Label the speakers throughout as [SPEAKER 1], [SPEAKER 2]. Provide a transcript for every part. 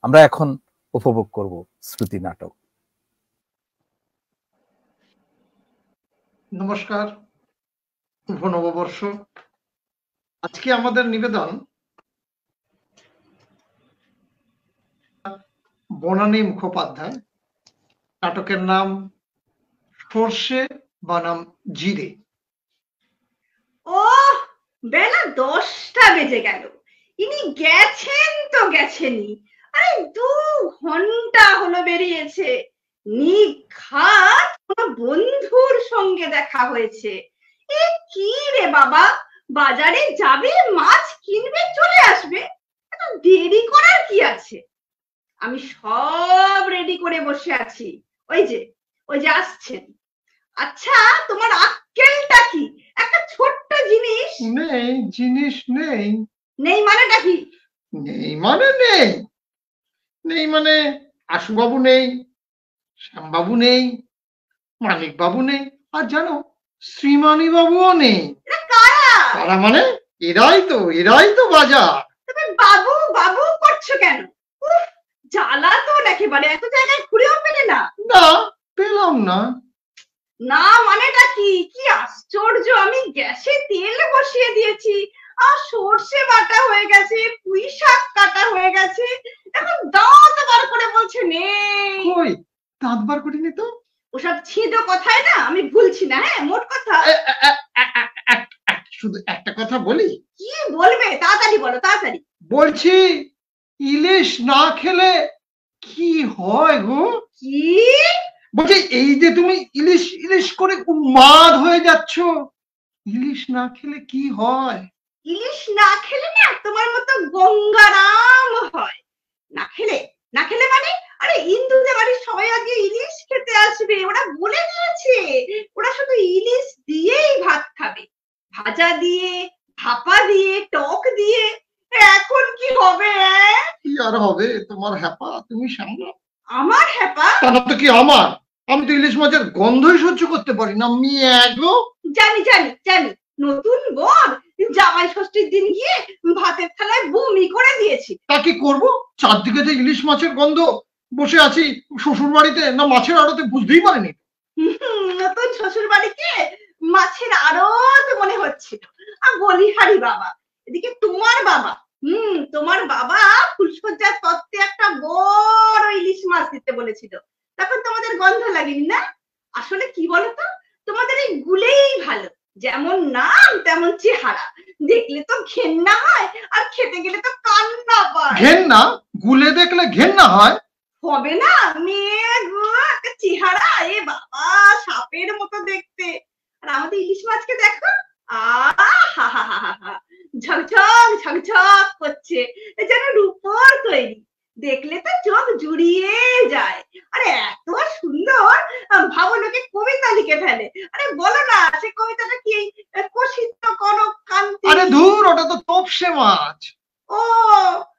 [SPEAKER 1] আমরা এখন উপভোগ করব শ্রুতি নাটক।
[SPEAKER 2] নমস্কার, শুভ নববর্ষ। আজকে আমাদের নিবেদন বনানী মুখোপাধ্যায়, নাটকের নাম সর্ষে বনাম জিরে।
[SPEAKER 3] ও বেলা 10টা বেজে গেল, ইনি গেছেন তো গেছেনই। আরে 2 ঘন্টা হলো বেরিয়েছে। নিখাত কোনো বন্ধুর সঙ্গে দেখা হয়েছে। এ কি রে বাবা, বাজারে যাবে, মাছ কিনবে, চলে আসবে, এত দেরি করার কি আছে? আমি সব রেডি করে বসে আছি, ওই যে আসছেন। আচ্ছা, তোমার আক্কেলটা কি? একটা ছোট্ট জিনিস
[SPEAKER 2] নেই, জিনিস নেই।
[SPEAKER 3] নেই মানেটা কি?
[SPEAKER 2] নেই মানে নেই, নেই মানে আশুবাবু নেই, শ্যামবাবু নেই, মানিক বাবু নেই, আর জানো শ্রীমানী বাবুও নেই। কারা মানে? এরাই তো বাজার।
[SPEAKER 3] তবে বাবু বাবু করছো কেন? জ্বালাতন একেবারে, এত জায়গায় ঘুরেও পেলে না?
[SPEAKER 2] না, পেলাম না।
[SPEAKER 3] না মানেটা কি? কি আশ্চর্য! আমি গ্যাসে তেল বসিয়ে দিয়েছি, আর সর্ষে বাটা হয়ে গেছে, পুঁই শাক কাটা হয়ে গেছে, এখন দাঁত বার করে বলছে নেই।
[SPEAKER 2] কই, দাঁত বার করিনি তো।
[SPEAKER 3] ওসব ছিঁদো কথায় না আমি ভুলছি না। হ্যাঁ, মোট কথা
[SPEAKER 2] শুধু একটা কথা বলি।
[SPEAKER 3] কি বলবে? তাড়াতাড়ি বলো, তাড়াতাড়ি।
[SPEAKER 2] বলছি, ইলিশ না খেলে কি হয় গো?
[SPEAKER 3] কি
[SPEAKER 2] বলছি, এই যে তুমি ইলিশ ইলিশ করে উন্মাদ হয়ে যাচ্ছ, ইলিশ না খেলে কি হয়?
[SPEAKER 3] ইলিশ না খেলে না তোমার মতো গঙ্গারাম হয়। না খেলে মানে? আরে ইন্দুদের বাড়ির সবাই আজকে ইলিশ খেতে আসবে, ওরা বলে দিয়েছে। ওরা শুধু ইলিশ দিয়েই ভাত খাবে, ভাজা দিয়ে, ভাপা দিয়ে, টক দিয়ে। এখন কি হবে?
[SPEAKER 2] কি আর হবে, তোমার হ্যাপা তুমি সামলাও।
[SPEAKER 3] আমার হ্যাপা?
[SPEAKER 2] তা না তো কি আমার? আমি তো ইলিশ মাছের গন্ধই সহ্য করতে পারি না।
[SPEAKER 3] জানি জানি জানি, নতুন বর জামাই ষষ্ঠীর দিন গিয়ে ভাতের থালায় বমি করে দিয়েছি।
[SPEAKER 2] তা কি করবো? চারদিকে যে ইলিশ মাছের গন্ধ, বসে আছি শ্বশুর বাড়িতে না মাছের আড়তে, বুঝতেই পারিনি।
[SPEAKER 3] নতুন শ্বশুর বাড়িতে মাছের আড়ত মনে হচ্ছিল। আর বলিহারি বাবা, এদিকে তোমার বাবা তোমার বাবা ফুলসজ্জার তত্ত্বে একটা বড় ইলিশ মাছ দিতে বলেছিল, তখন তোমাদের গন্ধ লাগেনি না? আসলে কি বলতো, তোমাদের এই গুলেই ভালো, যেমন নাম তেমন চেহারা, দেখলে তো ঘেন্না হয়, আর খেতে গেলে তো কান্না পায়।
[SPEAKER 2] ঘেন্না? গুলে দেখলে ঘেন্না হয়?
[SPEAKER 3] হবে না? মেয়ে গো, একটা চেহারা, এ বাবা, সাপের মতো দেখতে। আর আমাদের ইলিশ মাছকে দেখো, ঝকঝক ঝকঝক করছে, যেন রূপোর তৈরি। দেখলে তো চোখ জুড়িয়ে যায়। আরে এত সুন্দর, ভাবো লোকে কবিতা লিখে ফেলে। আরে বলো না, সে কবিতাটা কি? কষিত কনক কান্তি।
[SPEAKER 2] আরে ধুর, ওটা তো তোপসে মাছ।
[SPEAKER 3] ও,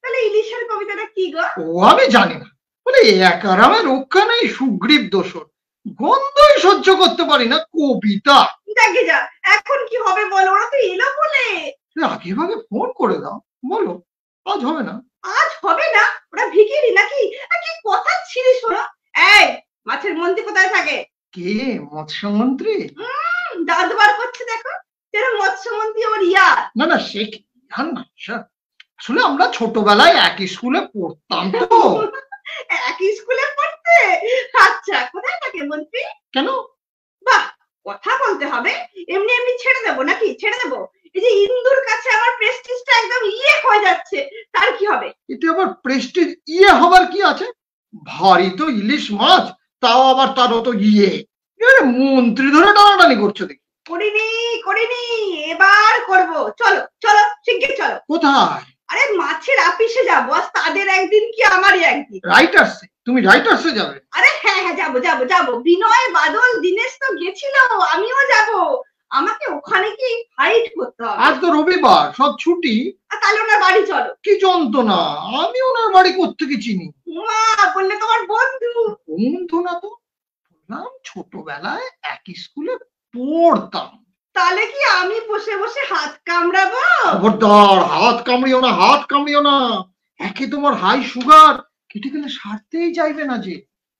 [SPEAKER 3] তাহলে ইলিশের কবিতাটা কি গো?
[SPEAKER 2] ও আমি জানি না। বলে একারামে রক্ষা নেই, সুগ্রীব দোষর, গন্ধই সহ্য করতে পারি না। কবিতা
[SPEAKER 3] দেখে যা, এখন কি হবে বলো? ওরা তো এলো বলে।
[SPEAKER 2] আগে ভাগে ফোন করে দাও, বলো আজ হবে না।
[SPEAKER 3] আজ হবে না? ওরা ভিখিরি নাকি? কি কথা ছিড়ি শোনো। এই, মাছের মন্ত্রী কোথায় থাকে?
[SPEAKER 2] কে? মৎস্যমন্ত্রী?
[SPEAKER 3] দাঁত বার করছে দেখো, যেন মৎস্যমন্ত্রী ওর ইয়ার।
[SPEAKER 2] না সে কি না, আসলে আমরা ছোটবেলায় একই স্কুলে পড়তাম তো।
[SPEAKER 3] একই স্কুলে পড়তে? আচ্ছা, কোথায় থাকে মন্ত্রী?
[SPEAKER 2] কেন?
[SPEAKER 3] বাহ, কথা বলতে হবে। এমনি এমনি ছেড়ে দেবো নাকি? ছেড়ে দেবো? এই যে ইন্দুর কাছে আমার প্রেস্টিজটা একদম হয়ে যাচ্ছে, তার কি হবে?
[SPEAKER 2] এতে আবার প্রেস্টিজ হবার কি আছে? ভারী তো ইলিশ মাছ, তাও আবার তার তো মন্ত্রী ধরে টানাটানি করছো দেখি।
[SPEAKER 3] করিনি, এবার করব। চলো চলো, শিগগির চলো।
[SPEAKER 2] কোথায়?
[SPEAKER 3] আরে মাছের আপিসে যাবো, আজ তাদের একদিন কি আমারই একদিন।
[SPEAKER 2] রাইটার্সে? তুমি রাইটার্সে যাবে?
[SPEAKER 3] আরে হ্যাঁ, যাবো। বিনয়, বাদল, দীনেশ তো গেছিল, আমিও যাব। আমাকে ওখানে কি ফাইট করতে হবে।
[SPEAKER 2] আজ তো রবিবার, সব ছুটি।
[SPEAKER 3] তাহলে ওনার বাড়ি চলো।
[SPEAKER 2] কি যন্ত্রণা, আমি ওনার বাড়ি কোত্থেকে চিনি?
[SPEAKER 3] মা বললে তোমার বন্ধু।
[SPEAKER 2] বন্ধু না তো, বললাম ছোটবেলায় একই স্কুলে পড়তাম।
[SPEAKER 3] তাহলে কি আমি বসে বসে হাত কামড়াবো?
[SPEAKER 2] খবরদার, হাত কামড়িও না। একে তোমার হাই সুগার, কেটে গেলে সারতেই চাইবে না যে।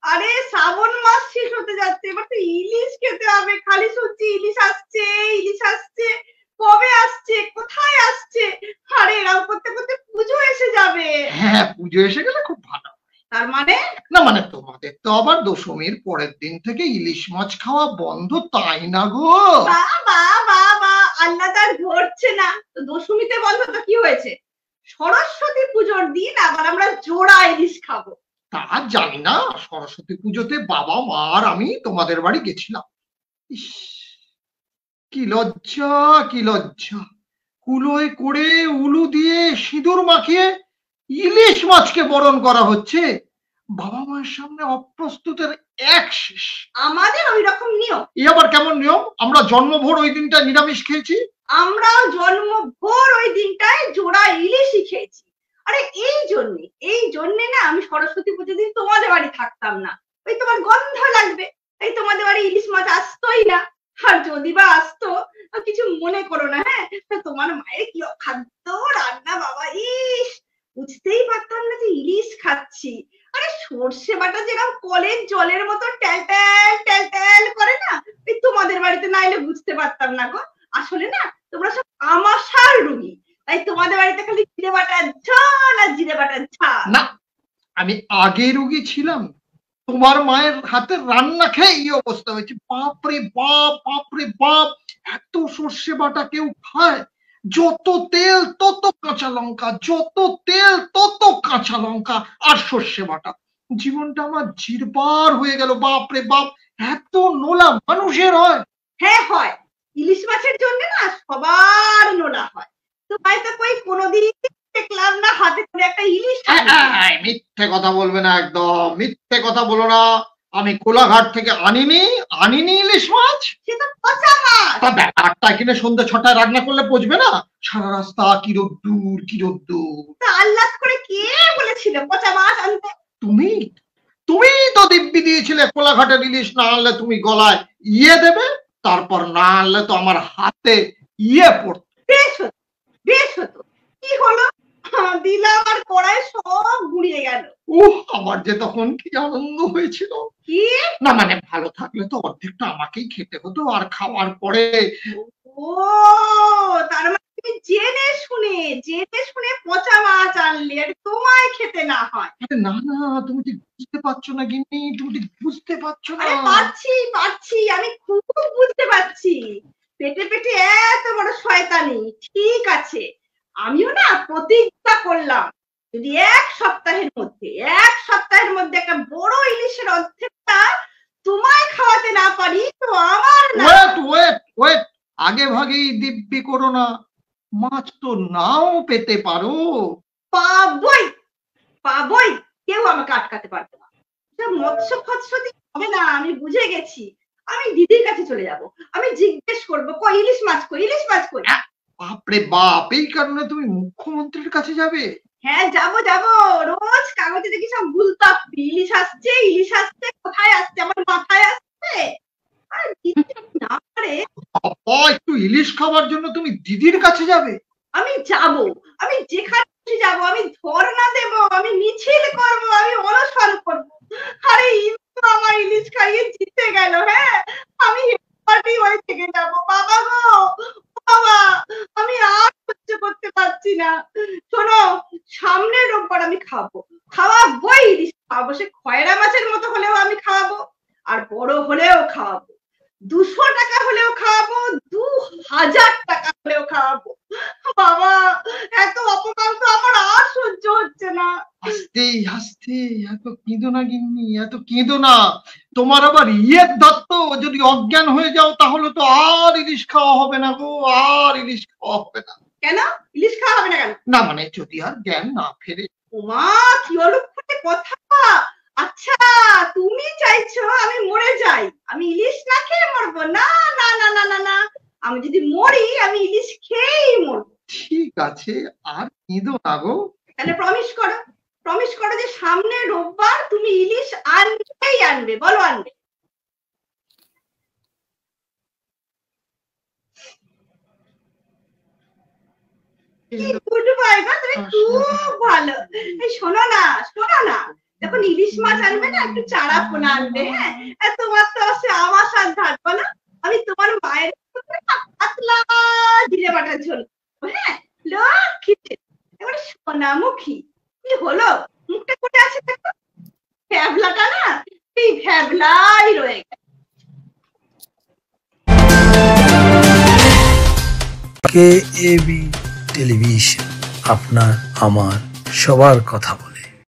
[SPEAKER 3] আরে শ্রাবণ মাস শেষ হতে যাচ্ছে, এবার তো ইলিশ খেতে হবে। খালি শুনছি ইলিশ আসছে, ইলিশ আসছে, কবে আসছে, কোথায় আসছে। আরে এরকম করতে করতে পুজো এসে যাবে।
[SPEAKER 2] হ্যাঁ, পুজো এসে গেলে খুব ভালো।
[SPEAKER 3] তার মানে
[SPEAKER 2] না মানে তোমাদের তো আবার দশমীর পরের দিন থেকে ইলিশ মাছ খাওয়া বন্ধ, তাই না গো?
[SPEAKER 3] বা বা বা বা, আল্লাহ তার ধরছে না। তো দশমীতে বন্ধ তো কি হয়েছে? সরস্বতী পুজোর দিন আবার আমরা জোড়া ইলিশ খাবো।
[SPEAKER 2] তা জানি না, সরস্বতী পুজোতে বাবা মা আর আমি তোমাদের বাড়ি গেছিলাম। ইস, কি লজ্জা, কি লজ্জা! কুলোয় করে উলু দিয়ে সিঁদুর মাখিয়ে ইলিশ মাছকে বরণ করা হচ্ছে। বাবা মায়ের সামনে অপ্রস্তুতের এক শেষ।
[SPEAKER 3] আমাদের ওই রকম নিয়ম।
[SPEAKER 2] এ আবার কেমন নিয়ম? আমরা জন্মভর ওই দিনটা নিরামিষ খেয়েছি।
[SPEAKER 3] আমরাও জন্মভর ওই দিনটায় জোড়া ইলিশই খেয়েছি। আরে এই জন্যে না আমি সরস্বতী পুজোর দিন তোমাদের বাড়ি থাকতাম না। ওই তোমার গন্ধ লাগবে, তাই তোমাদের বাড়ি ইলিশ মাছ আসতোই না। আর যদি বা আসতো, কিছু মনে করো না, হ্যাঁ? তোমার মায়ের কি অখাদ্য রান্না বাবা, ইস! বুঝতেই পারতাম না যে ইলিশ খাচ্ছি। আরে সর্ষে বাটা যেরকম কলের জলের মতো ট্যাল ট্যাল ট্যাল ট্যাল করে না, ওই তোমাদের বাড়িতে না এলে বুঝতে পারতাম না গো। আসলে না তোমরা সব আমাশার রুগী, তাই তোমাদের বাড়িতে খালি জিরে বাটার ঝাল আর জিরে বাটার ঝাল।
[SPEAKER 2] না, আমি আগে রুগী ছিলাম, তোমার মায়ের হাতের রান্না খেয়ে এই অবস্থা হয়েছে। বাপরে বাপ, বাপরে বাপ! এত সর্ষে বাটা কেউ খায়? যত তেল তত কাঁচা লঙ্কা, যত তেল তত কাঁচা লঙ্কা আর সর্ষে বাটা। জীবনটা আমার জিরবার হয়ে গেল। বাপরে বাপ! এত নোলা মানুষের হয়?
[SPEAKER 3] হ্যাঁ হয়, ইলিশ মাছের জন্য না সবার নোলা হয়। তোমায় তো কই কোনোদিন দেখলাম না হাতে করে একটা ইলিশ।
[SPEAKER 2] মিথ্যে কথা বলবে না, একদম মিথ্যে কথা বলো না। আমি কোলাঘাট থেকে আনিনি ইলিশ মাছ।
[SPEAKER 3] সে তো পচা মাছ।
[SPEAKER 2] তা বেলা ৮টায় কিনে সন্ধ্যে ৬টায় রান্না করলে পচবে না? সারা রাস্তা কি রোদ্দুর, কি রোদ্দুর!
[SPEAKER 3] তা আল্লাদ করে কে বলেছিল পচা মাছ আনতে?
[SPEAKER 2] তুমি তুমি তো দিব্যি দিয়েছিলে কোলাঘাটের ইলিশ না আনলে তুমি গলায় দেবে, তারপর না আনলে তো আমার হাতে পড়তো।
[SPEAKER 3] বেশ হতো, বেশ হতো। কি হলো? দিলাম আর কড়াই সব গুড়িয়ে গেল।
[SPEAKER 2] আমার যে তখন কি আনন্দ হয়েছিল!
[SPEAKER 3] কি?
[SPEAKER 2] না মানে ভালো থাকলে তো অর্ধেকটা আমাকেই খেতে হতো, আর খাওয়ার পরে
[SPEAKER 3] ও, তার মানে তুমি জেনে শুনে পচা মাছ আনলে আর তোমায় খেতে না হয়।
[SPEAKER 2] না না, তুমি ঠিক বুঝতে পারছো না গিন্নি, তুমি ঠিক বুঝতে পারছো না।
[SPEAKER 3] আরে পারছি, আমি খুব বুঝতে পারছি। পেটে পেটে এত বড় শয়তানি। ঠিক আছে, আমিও না প্রতিজ্ঞা করলাম, যদি এক সপ্তাহের মধ্যে একটা বড় ইলিশের অর্ধেকটা তোমায় খাওয়াতে না পারি, তো আমার না।
[SPEAKER 2] ওয়েট, আগে ভাগেই দিব্যি করো না। মাছ তো নাও পেতে পারো।
[SPEAKER 3] পাবই, কেউ আমাকে আটকাতে পারবে না। মৎস্য ফৎসতি হবে না, আমি বুঝে গেছি। আমি দিদির কাছে চলে যাব, আমি জিজ্ঞেস করবো কই ইলিশ মাছ কই।
[SPEAKER 2] বাপরে বাপ, এই কারণে তুমি মুখ্যমন্ত্রীর কাছে যাবে?
[SPEAKER 3] হ্যাঁ যাব, রোজ কাগজে দেখি সব ভুলতাপ, ইলিশ আসছে, কোথায় আসছে, আমার মাথায় আসছে। আর দিদি না পারে।
[SPEAKER 2] একটু ইলিশ খাবার জন্য তুমি দিদির কাছে যাবে?
[SPEAKER 3] আমি যাব, আমি যেখানে যাব, আমি ধর্ণা দেব, আমি মিছিল করব, আমি অনশন করব। আরে ইন্দু আমার ইলিশ খাইয়ে জিতে গেল, হ্যাঁ আমি পার্টি হয়ে থেকে যাব। বাবা গো বাবা, আমি আর সহ্য করতে পারছি না। শোনো, সামনের রোববার আমি খাওয়াবোই ইলিশ খাওয়াবো। সে খয়রা মাছের মতো হলেও আমি খাওয়াবো, আর বড় হলেও খাওয়াবো, 200 টাকা হলেও খাওয়াবো, 2000 টাকা হলেও খাওয়াবো। বাবা, এত অপমান তো আমার আর সহ্য হচ্ছে না।
[SPEAKER 2] আস্তে এত কেঁদো না গিন্নি, এত কেঁদো না। তোমার আবার দত্ত, যদি অজ্ঞান হয়ে যাও তাহলে তো আর ইলিশ খাওয়া হবে না গো, আর ইলিশ খাওয়া হবে না।
[SPEAKER 3] কেন ইলিশ খাওয়া হবে না কেন?
[SPEAKER 2] না মানে যদি আর জ্ঞান না ফেরে।
[SPEAKER 3] ওমা, কি অলক্ষণে কথা! আচ্ছা, তুমি চাইছো আমি মরে যাই, আমি ইলিশ না খেয়ে মরবো? না না না না না না, আমি যদি মরি আমি ইলিশ খেয়েই মরবো।
[SPEAKER 2] ঠিক আছে, আর কেঁদো না গো।
[SPEAKER 3] তাহলে প্রমিস করো যে সামনে রোববার তুমি ইলিশ আনবে, বলো আনবে। গুড বাই গো, তুমি খুব ভালো। এই শোনো না, মাছ আনবে না, একটু চারা পোনা আনবে। হ্যাঁ, আর তোমার তো সে আমার সাথ ধারবো না, আমি তোমার মায়ের পাতলা জিরে বাটার ঝোল। হ্যাঁ, লক্ষ্মী এবারে সোনামুখী। কি হলো, মুখটা কোটে আছে দেখো, ফ্যাবলাটা না এই ফ্যাবলাই রয়ে গেল।
[SPEAKER 4] KAB টেলিভিশন, আপনার আমার সবার কথা বলে।